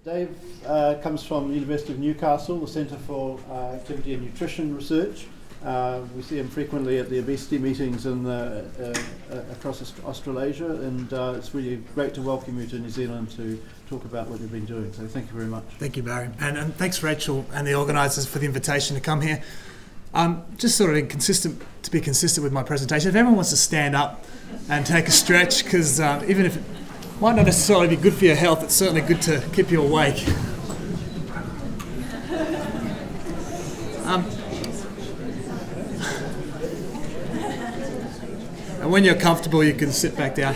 Dave comes from the University of Newcastle, the Centre for Activity and Nutrition Research. We see him frequently at the obesity meetings across Australasia, and it's really great to welcome you to New Zealand to talk about what you've been doing. So thank you very much. Thank you, Barry. And thanks, Rachel, and the organisers for the invitation to come here. Just sort of to be consistent with my presentation, if everyone wants to stand up and take a stretch, because even if it might not necessarily be good for your health, it's certainly good to keep you awake. And when you're comfortable, you can sit back down.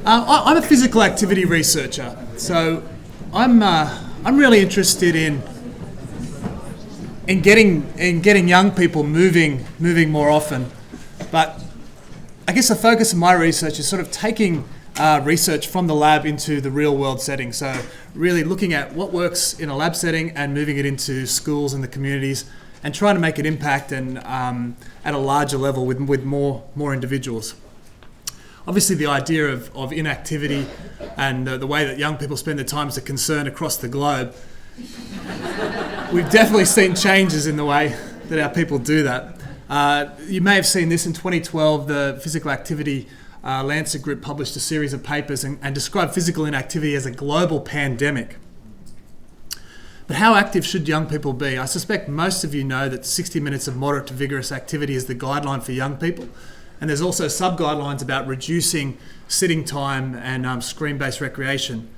I'm a physical activity researcher, so I'm really interested in getting young people moving more often. But I guess the focus of my research is sort of taking research from the lab into the real world setting. So really looking at what works in a lab setting and moving it into schools and the communities and trying to make an impact and at a larger level with more individuals. Obviously the idea of inactivity and the way that young people spend their time is a concern across the globe. We've definitely seen changes in the way that our people do that. You may have seen this in 2012, the Physical Activity Lancet Group published a series of papers and described physical inactivity as a global pandemic. But how active should young people be? I suspect most of you know that 60 minutes of moderate to vigorous activity is the guideline for young people. And there's also sub-guidelines about reducing sitting time and screen-based recreation.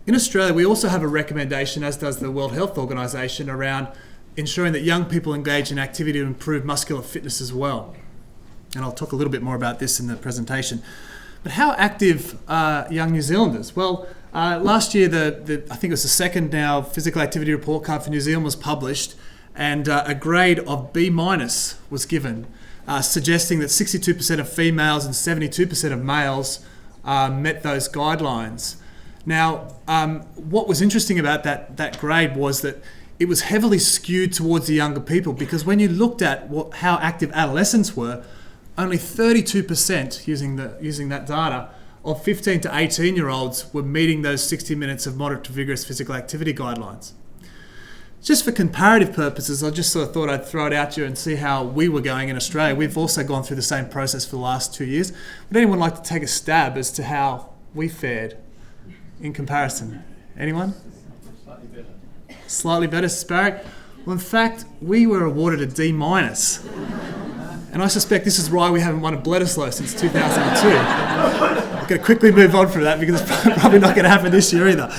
In Australia, we also have a recommendation, as does the World Health Organization, around ensuring that young people engage in activity to improve muscular fitness as well. And I'll talk a little bit more about this in the presentation. But how active are young New Zealanders? Well, last year, I think it was the second now physical activity report card for New Zealand was published, and a grade of B- was given, suggesting that 62% of females and 72% of males met those guidelines. Now, what was interesting about that grade was that it was heavily skewed towards the younger people, because when you looked at how active adolescents were, only 32% using that data of 15 to 18-year-olds were meeting those 60 minutes of moderate to vigorous physical activity guidelines. Just for comparative purposes, I just sort of thought I'd throw it out to you and see how we were going in Australia. We've also gone through the same process for the last 2 years. Would anyone like to take a stab as to how we fared in comparison? Anyone? Slightly better. Slightly better, Barry? Well, in fact, we were awarded a D-. And I suspect this is why we haven't won a Bledisloe since 2002. I've got to quickly move on from that because it's probably not going to happen this year either.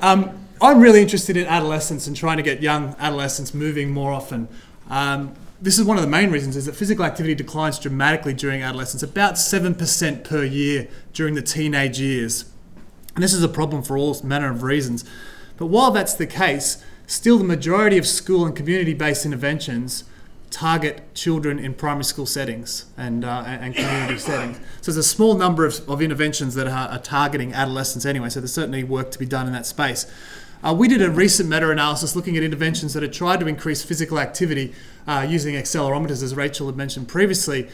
I'm really interested in adolescents and trying to get young adolescents moving more often. This is one of the main reasons, is that physical activity declines dramatically during adolescence, about 7% per year during the teenage years. And this is a problem for all manner of reasons. But while that's the case, still the majority of school and community-based interventions target children in primary school settings and community settings. So there's a small number of interventions that are targeting adolescents anyway, so there's certainly work to be done in that space. We did a recent meta-analysis looking at interventions that had tried to increase physical activity using accelerometers, as Rachel had mentioned previously,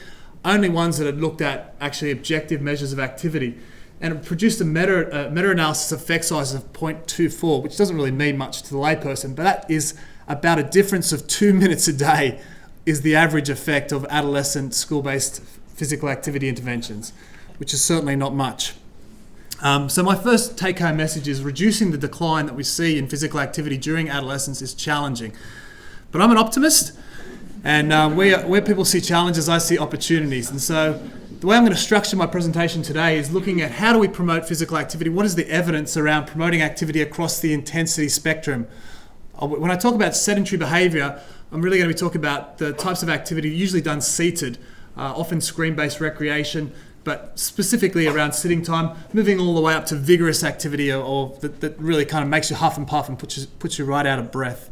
only ones that had looked at actually objective measures of activity. And it produced a meta-analysis effect size of 0.24, which doesn't really mean much to the layperson, but that is about a difference of 2 minutes a day is the average effect of adolescent school-based physical activity interventions, which is certainly not much. So my first take-home message is reducing the decline that we see in physical activity during adolescence is challenging. But I'm an optimist, and where people see challenges, I see opportunities. And so the way I'm going to structure my presentation today is looking at how do we promote physical activity, what is the evidence around promoting activity across the intensity spectrum. When I talk about sedentary behaviour, I'm really going to be talking about the types of activity usually done seated, often screen-based recreation, but specifically around sitting time, moving all the way up to vigorous activity or that really kind of makes you huff and puff and puts you right out of breath.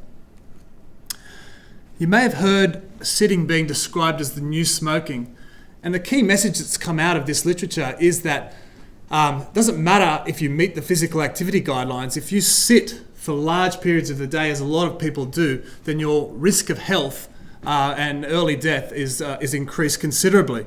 You may have heard sitting being described as the new smoking. And the key message that's come out of this literature is that it doesn't matter if you meet the physical activity guidelines, if you sit for large periods of the day, as a lot of people do, then your risk of health and early death is increased considerably.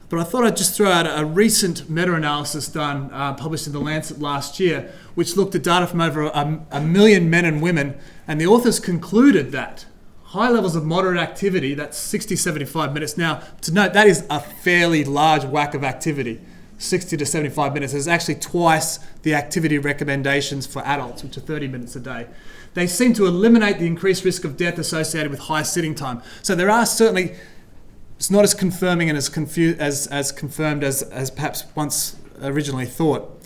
But I thought I'd just throw out a recent meta-analysis done, published in The Lancet last year, which looked at data from over a million men and women, and the authors concluded that high levels of moderate activity, that's 60-75 minutes. Now, to note, that is a fairly large whack of activity. 60 to 75 minutes is actually twice the activity recommendations for adults, which are 30 minutes a day. They seem to eliminate the increased risk of death associated with high sitting time. So there are certainly, it's not as confirming and as confirmed as perhaps once originally thought.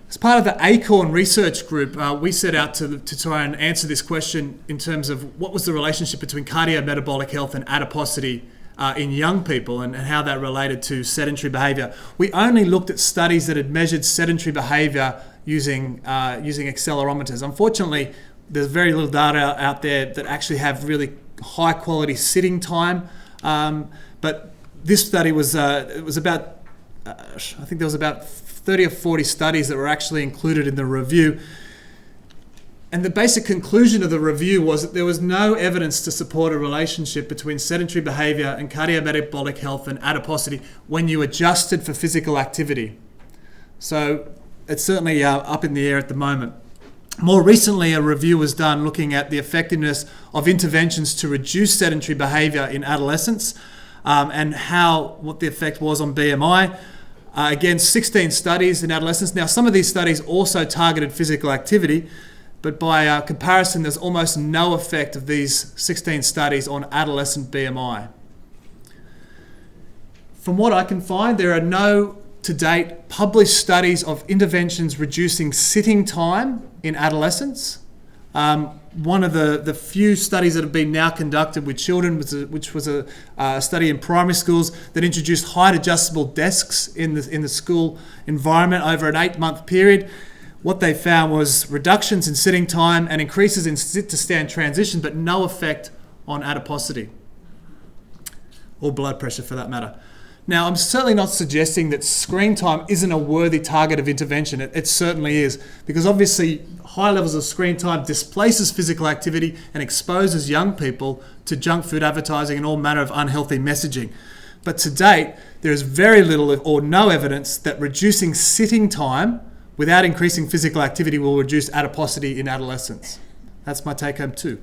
As part of the ACORN research group, we set out to try and answer this question in terms of what was the relationship between cardiometabolic health and adiposity in young people and how that related to sedentary behaviour. We only looked at studies that had measured sedentary behaviour using accelerometers. Unfortunately, there's very little data out there that actually have really high quality sitting time. But this study was about, I think there was about 30 or 40 studies that were actually included in the review. And the basic conclusion of the review was that there was no evidence to support a relationship between sedentary behaviour and cardiometabolic health and adiposity when you adjusted for physical activity. So it's certainly up in the air at the moment. More recently, a review was done looking at the effectiveness of interventions to reduce sedentary behaviour in adolescents and what the effect was on BMI. Again, 16 studies in adolescents. Now, some of these studies also targeted physical activity, but by comparison, there's almost no effect of these 16 studies on adolescent BMI. From what I can find, there are no, to date, published studies of interventions reducing sitting time in adolescents. One of the few studies that have been now conducted with children, which was a study in primary schools that introduced height adjustable desks in the school environment over an 8-month period. What they found was reductions in sitting time and increases in sit-to-stand transition, but no effect on adiposity or blood pressure for that matter. Now, I'm certainly not suggesting that screen time isn't a worthy target of intervention. It certainly is, because obviously high levels of screen time displaces physical activity and exposes young people to junk food advertising and all manner of unhealthy messaging. But to date, there is very little or no evidence that reducing sitting time without increasing physical activity will reduce adiposity in adolescents. That's my take home too.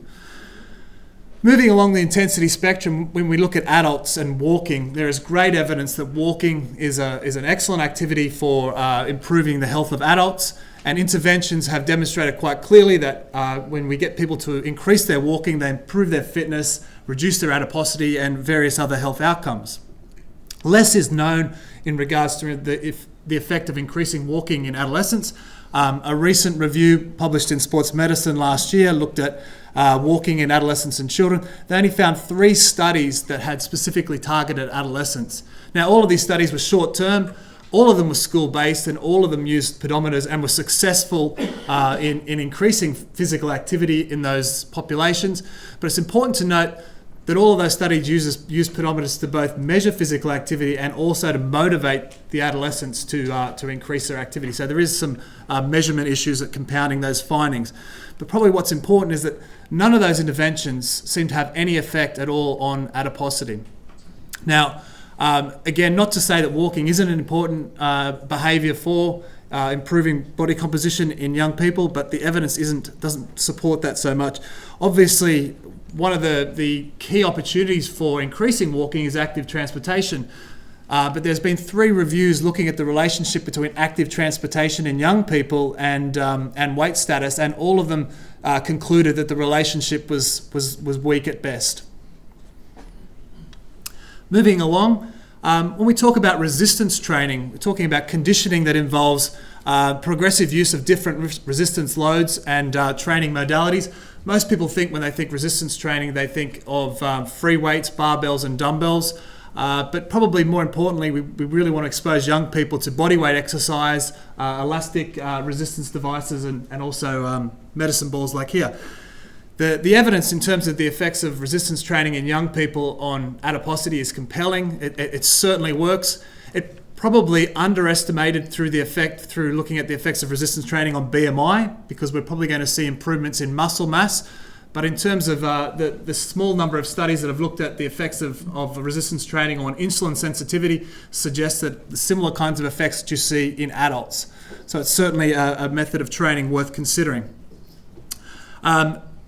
Moving along the intensity spectrum, when we look at adults and walking, there is great evidence that walking is an excellent activity for improving the health of adults, and interventions have demonstrated quite clearly that when we get people to increase their walking, they improve their fitness, reduce their adiposity, and various other health outcomes. Less is known in regards to the effect of increasing walking in adolescents. A recent review published in Sports Medicine last year looked at walking in adolescents and children. They only found 3 studies that had specifically targeted adolescents. Now, all of these studies were short-term, all of them were school-based, and all of them used pedometers and were successful in increasing physical activity in those populations. But it's important to note that all of those studies use pedometers to both measure physical activity and also to motivate the adolescents to increase their activity. So there is some measurement issues at compounding those findings. But probably what's important is that none of those interventions seem to have any effect at all on adiposity. Now, again, not to say that walking isn't an important behaviour for improving body composition in young people, but the evidence doesn't support that so much. Obviously, one of the key opportunities for increasing walking is active transportation. But there's been 3 reviews looking at the relationship between active transportation in young people and weight status, and all of them concluded that the relationship was weak at best. Moving along, when we talk about resistance training, we're talking about conditioning that involves progressive use of different resistance loads and training modalities. Most people think when they think resistance training, they think of free weights, barbells and dumbbells. But probably more importantly, we really want to expose young people to bodyweight exercise, elastic resistance devices, and also medicine balls like here. The evidence in terms of the effects of resistance training in young people on adiposity is compelling. It certainly works. It probably underestimated through looking at the effects of resistance training on BMI, because we're probably going to see improvements in muscle mass. But in terms of the small number of studies that have looked at the effects of resistance training on insulin sensitivity suggests that the similar kinds of effects that you see in adults. So it's certainly a method of training worth considering.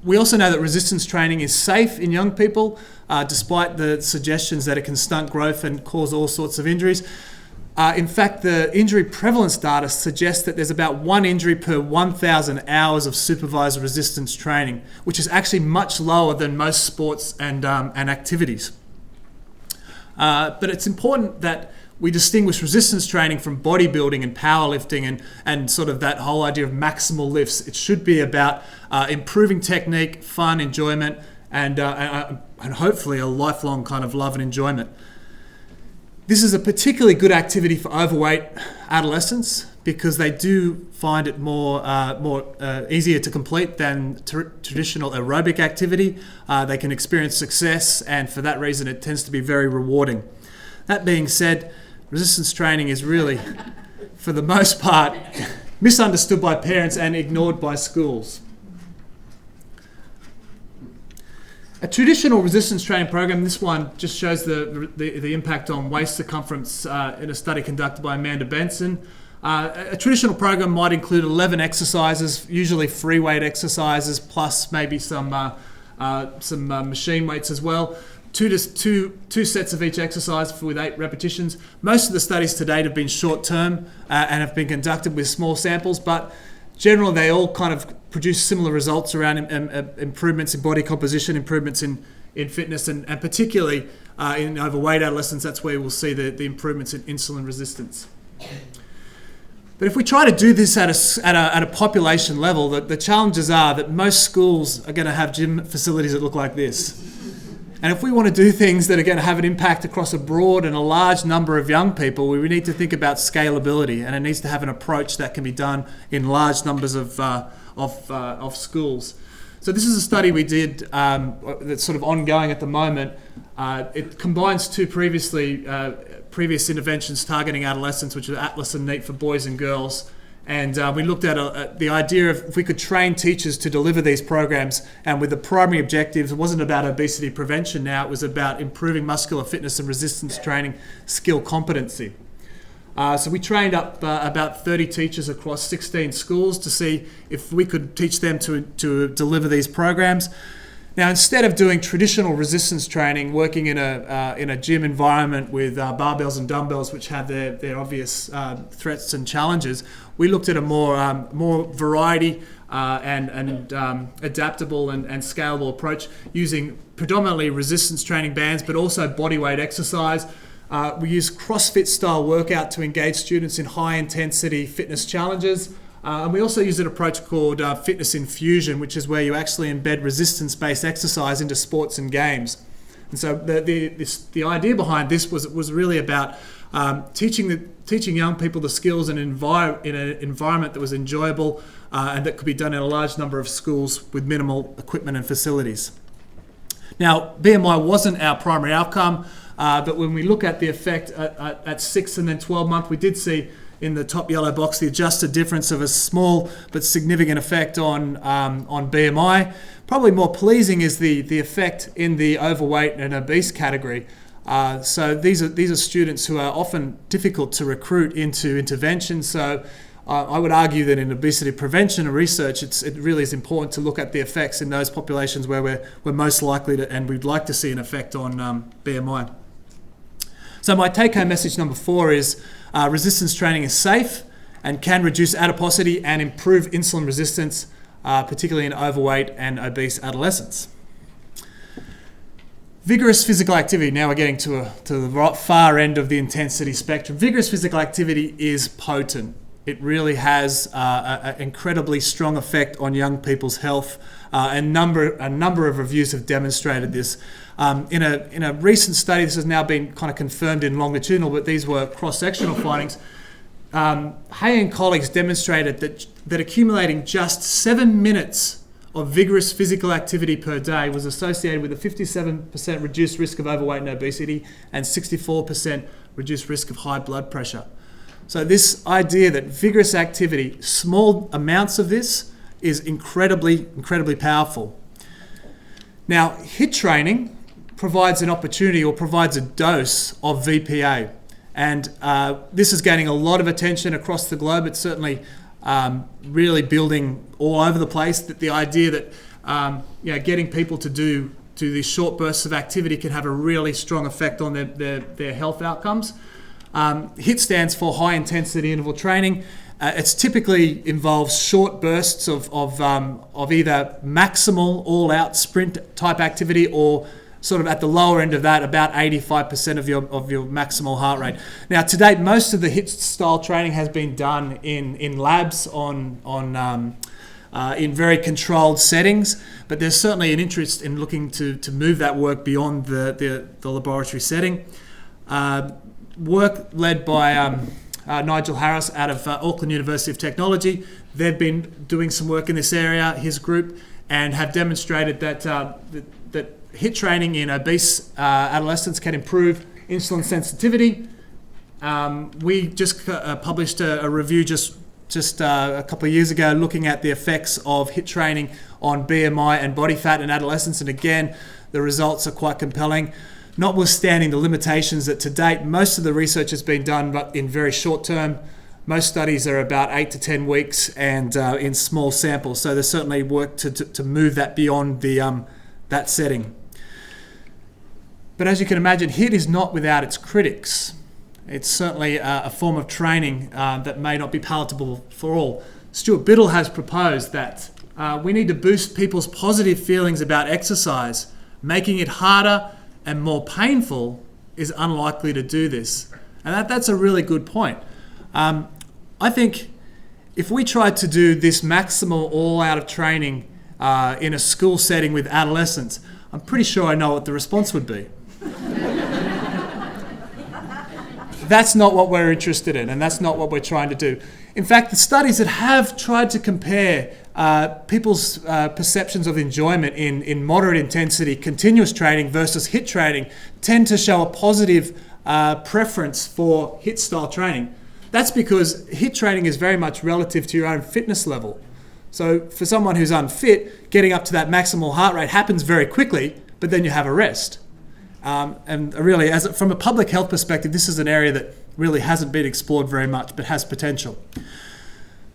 We also know that resistance training is safe in young people, despite the suggestions that it can stunt growth and cause all sorts of injuries. In fact, the injury prevalence data suggests that there's about 1 injury per 1,000 hours of supervised resistance training, which is actually much lower than most sports and activities. But it's important that we distinguish resistance training from bodybuilding and powerlifting and sort of that whole idea of maximal lifts. It should be about improving technique, fun, enjoyment, and hopefully a lifelong kind of love and enjoyment. This is a particularly good activity for overweight adolescents because they do find it more easier to complete than traditional aerobic activity. They can experience success, and for that reason it tends to be very rewarding. That being said, resistance training is really, for the most part, misunderstood by parents and ignored by schools. A traditional resistance training program, this one just shows the impact on waist circumference in a study conducted by Amanda Benson. A traditional program might include 11 exercises, usually free weight exercises, plus maybe some machine weights as well. Two sets of each exercise with 8 repetitions. Most of the studies to date have been short-term and have been conducted with small samples, but generally they all kind of produce similar results around improvements in body composition, improvements in fitness, and particularly in overweight adolescents. That's where we'll see the improvements in insulin resistance. But if we try to do this at a population level, the challenges are that most schools are going to have gym facilities that look like this. And if we want to do things that are going to have an impact across a broad and a large number of young people, we need to think about scalability, and it needs to have an approach that can be done in large numbers of schools. So this is a study we did that's sort of ongoing at the moment. It combines 2 previous interventions targeting adolescents, which are Atlas and NEAT for boys and girls. And we looked at the idea of if we could train teachers to deliver these programs, and with the primary objectives, it wasn't about obesity prevention now, it was about improving muscular fitness and resistance training skill competency. So we trained up about 30 teachers across 16 schools to see if we could teach them to deliver these programs. Now, instead of doing traditional resistance training, working in a gym environment with barbells and dumbbells, which have their obvious threats and challenges, we looked at a more variety and adaptable and scalable approach using predominantly resistance training bands, but also bodyweight exercise. We use CrossFit style workout to engage students in high intensity fitness challenges. And we also use an approach called fitness infusion, which is where you actually embed resistance-based exercise into sports and games. And so the idea behind this was really about teaching young people the skills in an environment that was enjoyable and that could be done in a large number of schools with minimal equipment and facilities. Now, BMI wasn't our primary outcome, but when we look at the effect at 6 and then 12 months, we did see in the top yellow box the adjusted difference of a small but significant effect on BMI. Probably more pleasing is the effect in the overweight and obese category. So these are students who are often difficult to recruit into intervention. So I would argue that in obesity prevention and research, it really is important to look at the effects in those populations where we're most likely to, and we'd like to see an effect on BMI. So my take-home message number 4 is resistance training is safe and can reduce adiposity and improve insulin resistance, particularly in overweight and obese adolescents. Vigorous physical activity. Now we're getting to the far end of the intensity spectrum. Vigorous physical activity is potent. It really has an incredibly strong effect on young people's health. A number of reviews have demonstrated this. In a recent study, this has now been kind of confirmed in longitudinal, but these were cross-sectional findings. Hay and colleagues demonstrated that accumulating just 7 minutes of vigorous physical activity per day was associated with a 57% reduced risk of overweight and obesity and 64% reduced risk of high blood pressure. So this idea that vigorous activity, small amounts of this, is incredibly, incredibly powerful. Now, HIIT training provides an opportunity or provides a dose of VPA. And this is gaining a lot of attention across the globe. It's certainly really building all over the place, that the idea that getting people to do these short bursts of activity can have a really strong effect on their health outcomes. HIIT stands for high intensity interval training. It's typically involves short bursts of either maximal all-out sprint type activity or sort of at the lower end of that, about 85% of your maximal heart rate. Now, to date, most of the HIIT style training has been done in labs in very controlled settings, but there's certainly an interest in looking to move that work beyond the laboratory setting. Work led by Nigel Harris out of Auckland University of Technology. They've been doing some work in this area, his group, and have demonstrated that HIIT training in obese adolescents can improve insulin sensitivity. We just published a review just a couple of years ago looking at the effects of HIIT training on BMI and body fat in adolescents, and again, the results are quite compelling. Notwithstanding the limitations that to date, most of the research has been done but in very short term. Most studies are about 8 to 10 weeks and in small samples, so there's certainly work to move that beyond that setting. But as you can imagine, HIIT is not without its critics. It's certainly a form of training that may not be palatable for all. Stuart Biddle has proposed that we need to boost people's positive feelings about exercise. Making it harder and more painful is unlikely to do this. And that's a really good point. I think if we tried to do this maximal all-out of training in a school setting with adolescents, I'm pretty sure I know what the response would be. That's not what we're interested in, and that's not what we're trying to do. In fact, the studies that have tried to compare people's perceptions of enjoyment in moderate intensity continuous training versus HIIT training tend to show a positive preference for HIIT style training. That's because HIIT training is very much relative to your own fitness level. So for someone who's unfit, getting up to that maximal heart rate happens very quickly, but then you have a rest. And really, from a public health perspective, this is an area that really hasn't been explored very much, but has potential.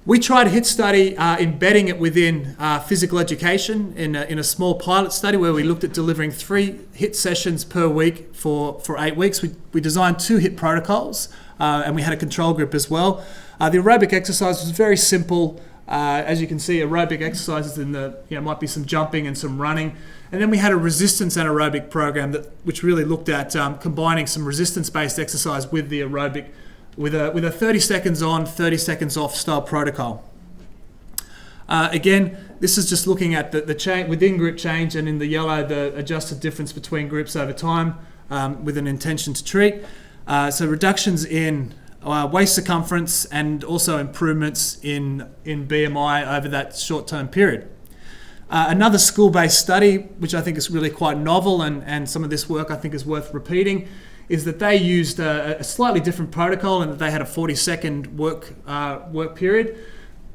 We tried a HIIT study embedding it within physical education in a small pilot study where we looked at delivering 3 HIIT sessions per week for 8 weeks. We designed 2 HIIT protocols and we had a control group as well. The aerobic exercise was very simple. As you can see, aerobic exercises might be some jumping and some running. And then we had a resistance and aerobic program which really looked at combining some resistance-based exercise with the aerobic, with a 30 seconds on, 30 seconds off style protocol. Again, this is just looking at the change within group change, and in the yellow, the adjusted difference between groups over time with an intention to treat. So reductions in waist circumference and also improvements in BMI over that short-term period. Another school-based study, which I think is really quite novel, and some of this work I think is worth repeating, is that they used a slightly different protocol, and that they had a 40-second work period.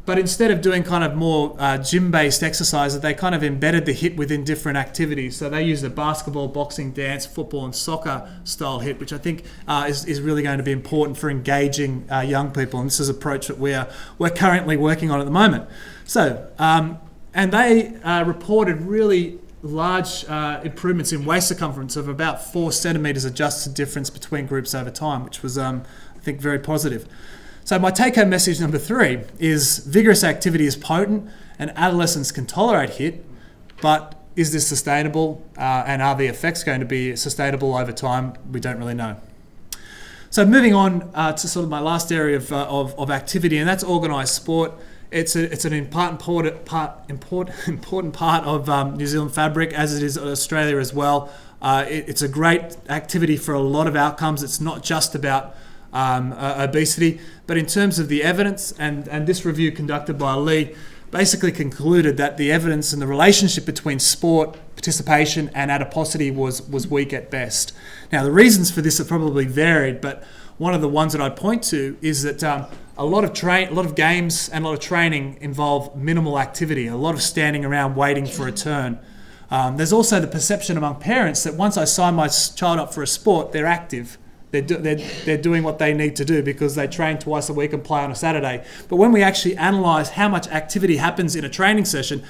But instead of doing kind of more gym-based exercises, they kind of embedded the HIIT within different activities. So they used a basketball, boxing, dance, football, and soccer style HIIT, which I think is really going to be important for engaging young people. And this is an approach that we're currently working on at the moment. So, and they reported really large improvements in waist circumference of about 4 centimetres adjusted difference between groups over time, which was, I think, very positive. So my take-home message number 3 is vigorous activity is potent and adolescents can tolerate HIIT, but is this sustainable and are the effects going to be sustainable over time? We don't really know. So moving on to sort of my last area of activity, and that's organised sport. It's an important part of New Zealand fabric, as it is Australia as well. It's a great activity for a lot of outcomes. It's not just about obesity, but in terms of the evidence, and this review conducted by Lee basically concluded that the evidence and the relationship between sport, participation and adiposity was weak at best. Now the reasons for this are probably varied, but one of the ones that I'd point to is that a lot of games and a lot of training involve minimal activity, a lot of standing around waiting for a turn. There's also the perception among parents that once I sign my child up for a sport, they're active. They're doing what they need to do because they train twice a week and play on a Saturday. But when we actually analyse how much activity happens in a training session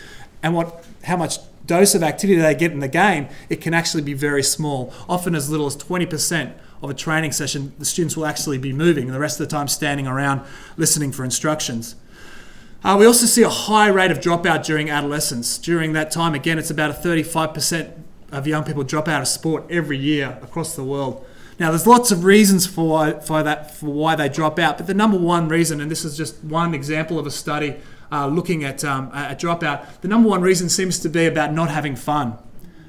and how much dose of activity they get in the game, it can actually be very small. Often as little as 20% of a training session, the students will actually be moving, and the rest of the time standing around listening for instructions. We also see a high rate of dropout during adolescence. During that time, again, it's about 35% of young people drop out of sport every year across the world. Now, there's lots of reasons for why they drop out, but the number one reason, and this is just one example of a study looking at dropout, the number one reason seems to be about not having fun.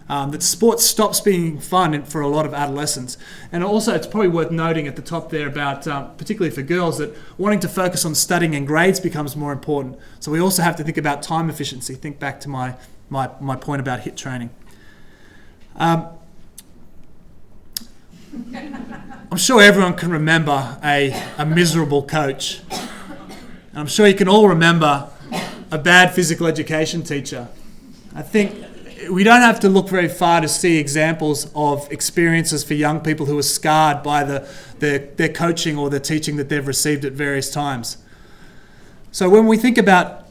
That sport stops being fun for a lot of adolescents. And also, it's probably worth noting at the top there about, particularly for girls, that wanting to focus on studying and grades becomes more important. So we also have to think about time efficiency. Think back to my point about HIIT training. I'm sure everyone can remember a miserable coach. And I'm sure you can all remember a bad physical education teacher. I think we don't have to look very far to see examples of experiences for young people who are scarred by their coaching or the teaching that they've received at various times. So when we think about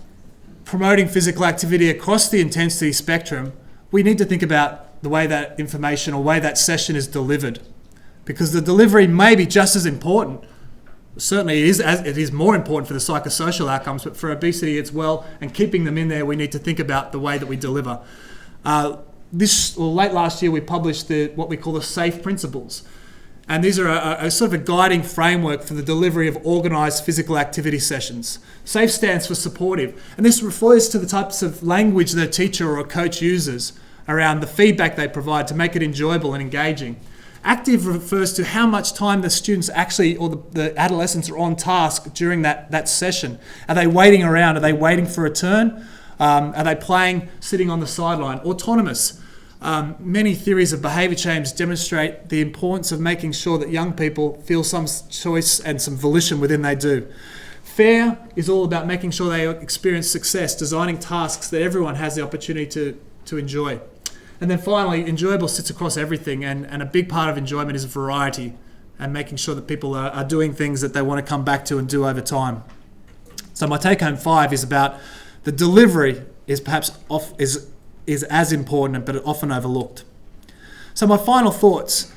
promoting physical activity across the intensity spectrum, we need to think about the way that information or way that session is delivered. Because the delivery may be just as important. Certainly it is more important for the psychosocial outcomes, but for obesity as well, and keeping them in there, we need to think about the way that we deliver. Late last year, we published what we call the SAFE principles. And these are a sort of a guiding framework for the delivery of organised physical activity sessions. SAFE stands for supportive. And this refers to the types of language that a teacher or a coach uses around the feedback they provide to make it enjoyable and engaging. Active refers to how much time the students actually, or the adolescents, are on task during that session. Are they waiting around? Are they waiting for a turn? Are they playing, sitting on the sideline? Autonomous. Many theories of behaviour change demonstrate the importance of making sure that young people feel some choice and some volition within they do. Fair is all about making sure they experience success, designing tasks that everyone has the opportunity to enjoy. And then finally, enjoyable sits across everything, and a big part of enjoyment is variety and making sure that people are doing things that they want to come back to and do over time. So my take-home 5 is about the delivery is perhaps is as important but often overlooked. So my final thoughts.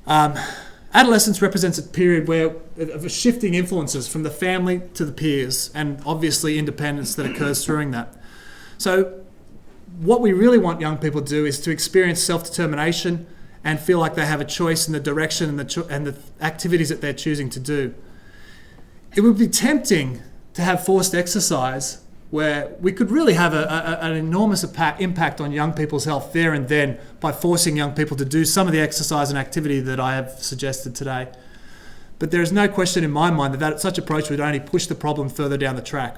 Adolescence represents a period of shifting influences from the family to the peers, and obviously independence that occurs during that. So what we really want young people to do is to experience self-determination and feel like they have a choice in the direction and the activities that they're choosing to do. It would be tempting to have forced exercise where we could really have an enormous impact on young people's health there and then by forcing young people to do some of the exercise and activity that I have suggested today. But there is no question in my mind that such approach would only push the problem further down the track.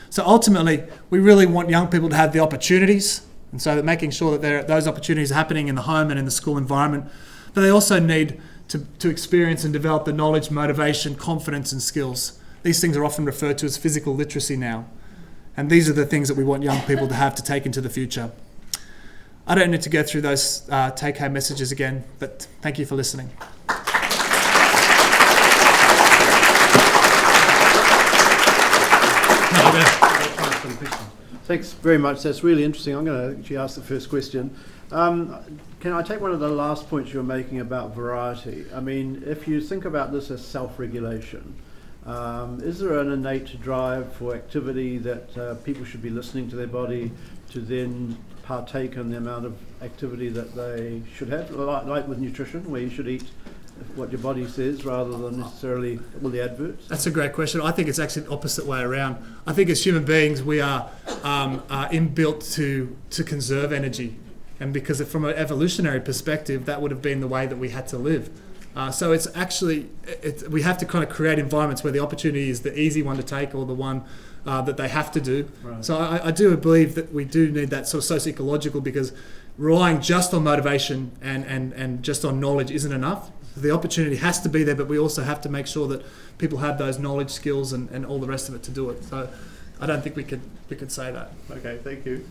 So ultimately, we really want young people to have the opportunities, and so that making sure that those opportunities are happening in the home and in the school environment, but they also need to experience and develop the knowledge, motivation, confidence and skills. These things are often referred to as physical literacy now, and these are the things that we want young people to have to take into the future. I don't need to go through those take-home messages again, but thank you for listening. Thanks very much. That's really interesting. I'm going to actually ask the first question. Can I take one of the last points you were making about variety? I mean, if you think about this as self-regulation, is there an innate drive for activity that people should be listening to their body to then partake in the amount of activity that they should have, like with nutrition, where you should eat what your body says rather than necessarily all the adverts? That's a great question. I think it's actually the opposite way around. I think as human beings we are inbuilt to conserve energy, and because from an evolutionary perspective that would have been the way that we had to live. So it's actually, we have to kind of create environments where the opportunity is the easy one to take or the one that they have to do. Right. So I do believe that we do need that sort of socio-ecological, because relying just on motivation and just on knowledge isn't enough. The opportunity has to be there, but we also have to make sure that people have those knowledge, skills and all the rest of it to do it. So I don't think we could say that. Okay, thank you.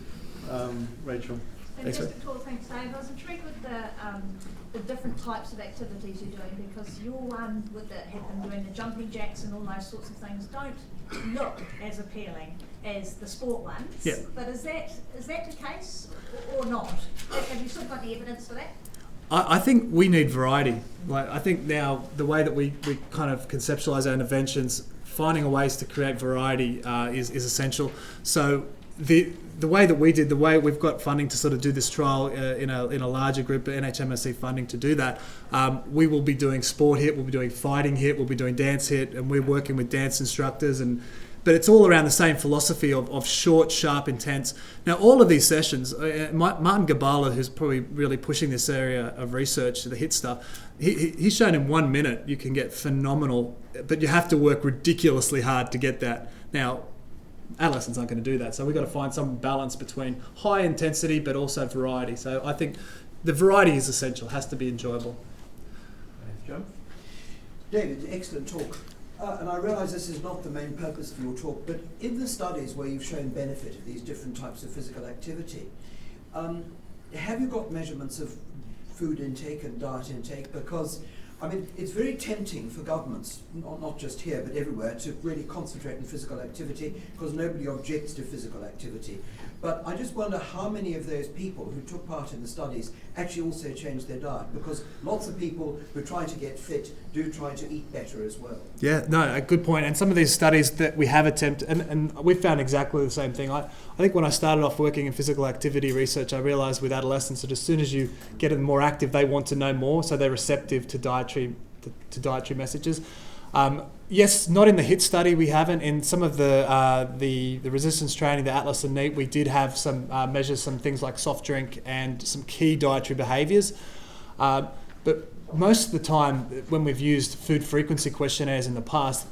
Rachel. Fantastic talk, thanks Dave. I was intrigued with the different types of activities you're doing, because your one with them doing the jumping jacks and all those sorts of things don't look as appealing as the sport ones. Yeah. But is that the case or not? Have you sort of got the evidence for that? I think we need variety. Like, I think now the way that we kind of conceptualize our interventions, finding ways to create variety is essential. So the way that we did, the way we've got funding to sort of do this trial in a larger group, NHMSC funding to do that, we will be doing sport HIIT, we'll be doing fighting HIIT, we'll be doing dance HIIT, and we're working with dance instructors, but it's all around the same philosophy of short, sharp, intense. Now, all of these sessions, Martin Gabala, who's probably really pushing this area of research, the HIIT stuff, he's shown in 1 minute you can get phenomenal, but you have to work ridiculously hard to get that. Now, adolescents aren't going to do that, so we've got to find some balance between high intensity but also variety. So I think the variety is essential, has to be enjoyable. Joe? David, excellent talk. And I realise this is not the main purpose of your talk, but in the studies where you've shown benefit of these different types of physical activity, have you got measurements of food intake and diet intake? Because, I mean, it's very tempting for governments, not just here but everywhere, to really concentrate on physical activity because nobody objects to physical activity. But I just wonder how many of those people who took part in the studies actually also changed their diet, because lots of people who try to get fit do try to eat better as well. Yeah, no, a good point. And some of these studies that we have attempted, and we've found exactly the same thing. I think when I started off working in physical activity research, I realised with adolescents that as soon as you get them more active, they want to know more, so they're receptive to dietary messages. Yes, not in the HIIT study, we haven't. In some of the resistance training, the Atlas and NEAT, we did have some measures, some things like soft drink and some key dietary behaviours. But most of the time, when we've used food frequency questionnaires in the past,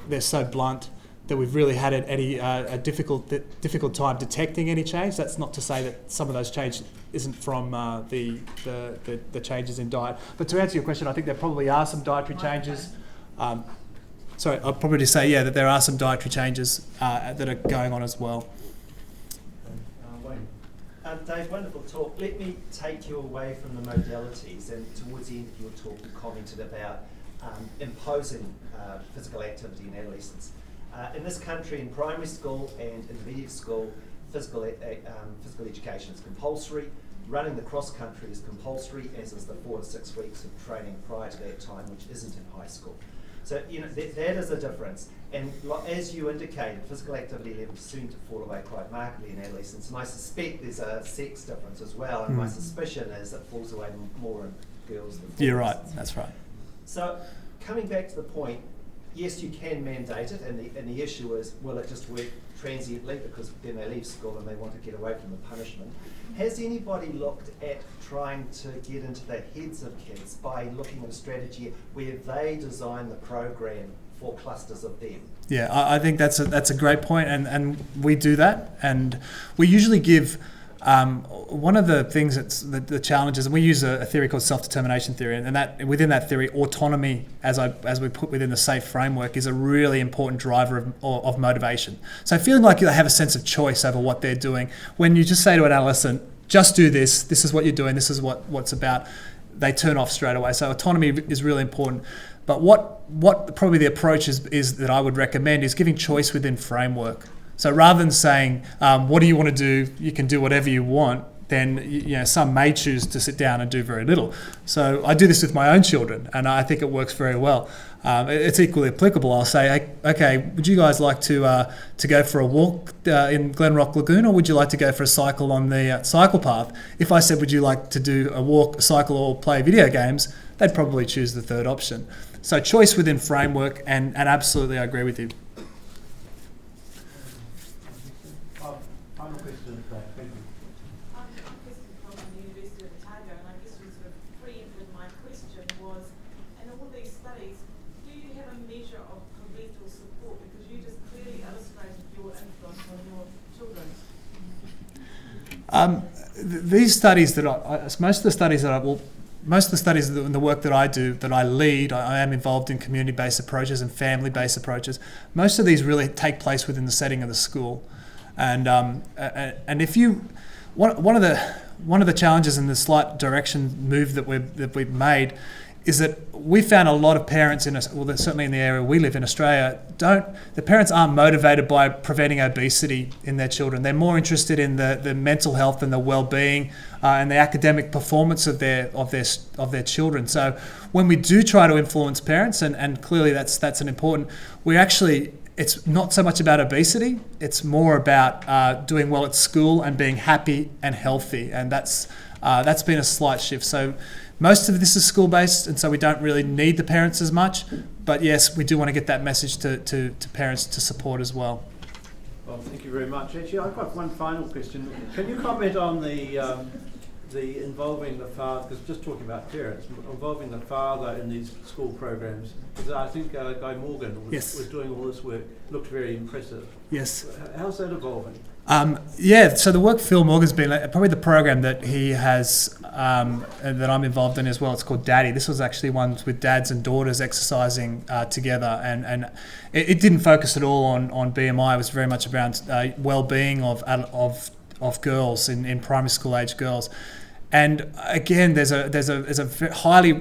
they're so blunt that we've really had a difficult time detecting any change. That's not to say that some of those changes isn't from the changes in diet. But to answer your question, I think there probably are some dietary changes. Sorry, I'll probably just say, that there are some dietary changes that are going on as well. Wayne. Dave, wonderful talk. Let me take you away from the modalities, and towards the end of your talk you commented about imposing physical activity in adolescents. In this country, in primary school and intermediate school, physical education is compulsory. Running the cross country is compulsory, as is the 4 to 6 weeks of training prior to that time, which isn't in high school. So that is a difference. And as you indicated, physical activity levels seem to fall away quite markedly in adolescents. And I suspect there's a sex difference as well. And my suspicion is it falls away more in girls than boys. You're right. That's right. So coming back to the point, yes, you can mandate it, and the issue is, will it just work transiently because then they leave school and they want to get away from the punishment? Has anybody looked at trying to get into the heads of kids by looking at a strategy where they design the program for clusters of them? Yeah, I think that's a great point, and we do that, and we usually give one of the things that's the challenges, and we use a theory called self-determination theory, and that within that theory, autonomy, as we put within the SAFE framework, is a really important driver of motivation. So feeling like they have a sense of choice over what they're doing. When you just say to an adolescent, just do this, this is what you're doing, this is what's about, they turn off straight away. So autonomy is really important. But what probably the approach is that I would recommend is giving choice within framework. So rather than saying, what do you want to do? You can do whatever you want. Then some may choose to sit down and do very little. So I do this with my own children, and I think it works very well. It's equally applicable. I'll say, okay, would you guys like to go for a walk in Glenrock Lagoon, or would you like to go for a cycle on the cycle path? If I said, would you like to do a walk, cycle, or play video games, they'd probably choose the third option. So choice within framework, and absolutely I agree with you. Final question, thank you. I'm Kristen from the University of Otago, and I guess you sort of preempted my question was, in all these studies, do you have a measure of parental support? Because you just clearly illustrated your influence on your children. These studies most of the studies in the work that I do, that I lead, I am involved in community-based approaches and family-based approaches. Most of these really take place within the setting of the school. And if you, one of the challenges in the slight direction move that we've made is that we found a lot of parents certainly in the area we live in Australia, the parents aren't motivated by preventing obesity in their children. They're more interested in the mental health and the well-being and the academic performance of their children. So when we do try to influence parents, and clearly that's an important, it's not so much about obesity, it's more about doing well at school and being happy and healthy, and that's been a slight shift. So most of this is school-based, and so we don't really need the parents as much, but yes, we do want to get that message to parents to support as well. Well, thank you very much. Actually, I've got one final question. Can you comment on the involving the father, because just talking about parents, involving the father in these school programs, because I think Guy Morgan was doing all this work, looked very impressive. Yes. How's that evolving? So the work Phil Morgan's been, probably the program that he has, and that I'm involved in as well, it's called Daddy. This was actually one with dads and daughters exercising together, and it didn't focus at all on BMI. It was very much around well-being of girls in primary school age girls. And again, there's a highly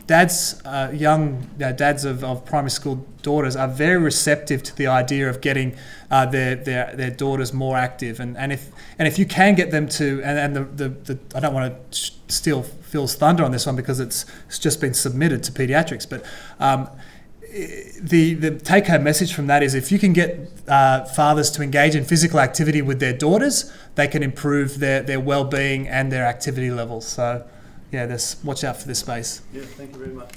dads, young dads of primary school daughters are very receptive to the idea of getting their daughters more active, and if you can get them to, and the I don't want to steal Phil's thunder on this one because it's just been submitted to pediatrics, but the take-home message from that is if you can get fathers to engage in physical activity with their daughters, they can improve their well-being and their activity levels. So, yeah, watch out for this space. Yeah, thank you very much.